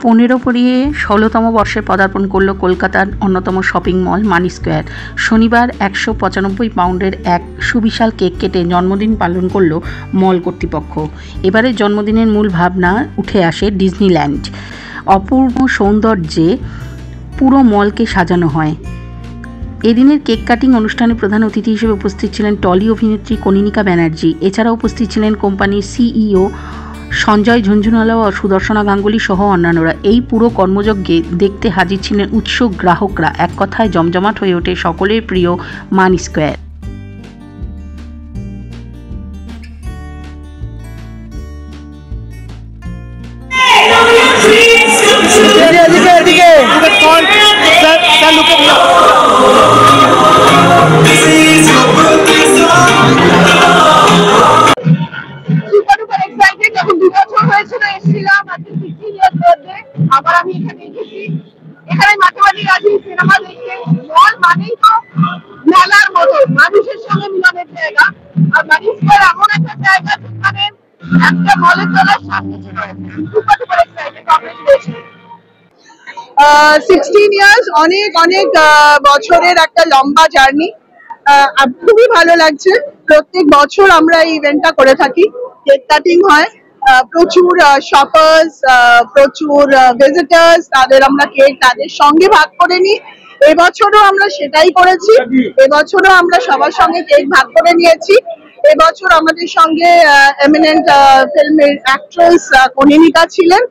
15 পেরিয়ে 16তম বর্ষে পদার্পণ করল কলকাতার অন্যতম শপিং মল মানি স্কোয়ার। শনিবার 195 পাউন্ডের এক সুবিশাল কেক কেটে জন্মদিন পালন করল মল কর্তৃপক্ষ। এবারের জন্মদিনের মূল ভাবনা উঠে আসে ডিজনিল্যান্ড। অপূর্ব সৌন্দর্যে পুরো মলকে সাজানো হয়। এদিনের কেক কাটিং অনুষ্ঠানে প্রধান অতিথি হিসেবে উপস্থিত ছিলেন টলি অভিনেত্রী কনীনিকা ব্যানার্জি। এছাড়া উপস্থিত ছিলেন কোম্পানির সিইও সঞ্জয় ঝুনঝুনওয়ালা ও সুদর্শনা গাঙ্গুলি সহ অন্যান্যরা। এই পুরো কর্মযজ্ঞে দেখতে হাজির ছিলেন উৎসুক গ্রাহকরা। এক কথায় জমজমাট হয়ে ওঠে সকলের প্রিয় মানি স্কোয়ার। আবার আমি এখানে এসেছি, এখানে মাঝামাঝি সিনেমা দেখতে। মল মানেই তো মেলার মতো মানুষের সঙ্গে মিলনের জায়গা। আর মানি স্কোয়ার এমন একটা জায়গা যেখানে একটা মলের তলায় সবকিছু রয়েছে। 16 ইয়ার্স, অনেক অনেক বছরের একটা লম্বা জার্নি। খুবই ভালো লাগছে। প্রত্যেক বছর আমরা এই ইভেন্টটা করে থাকি। কেক কাটিং হয়, প্রচুর শপার্স, প্রচুর ভিজিটার্স, তাদের আমরা কেক তাদের সঙ্গে ভাগ করে নিই। এবছরও আমরা সেটাই করেছি। এবছরও আমরা সবার সঙ্গে কেক ভাগ করে নিয়েছি। এবছর আমাদের সঙ্গে এমিনেন্ট ফিল্মের অ্যাক্ট্রেস কনীনিকা ছিলেন।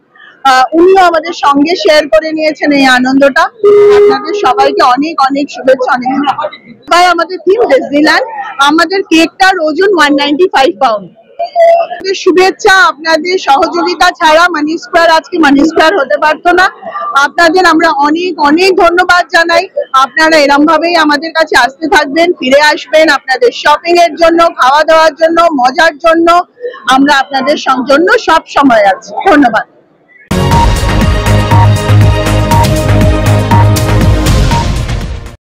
উনিও আমাদের সঙ্গে শেয়ার করে নিয়েছেন এই আনন্দটা। আপনাদের সবাইকে অনেক অনেক শুভেচ্ছা, অনেক ভাই। আমাদের থিম ডিজনিল্যান্ড। আমাদের কেকটার ওজন 195 পাউন্ড। শুভেচ্ছা। আপনাদের সহযোগিতা ছাড়া মানি স্কোয়ার আজকে মানি স্কোয়ার হতে পারতো না। আপনাদের আমরা অনেক অনেক ধন্যবাদ জানাই। আপনারা এরম ভাবেই আমাদের কাছে আসতে থাকবেন, ফিরে আসবেন আপনাদের শপিং এর জন্য, খাওয়া দাওয়ার জন্য, মজার জন্য। আমরা আপনাদের জন্য সব সময় আছি। ধন্যবাদ।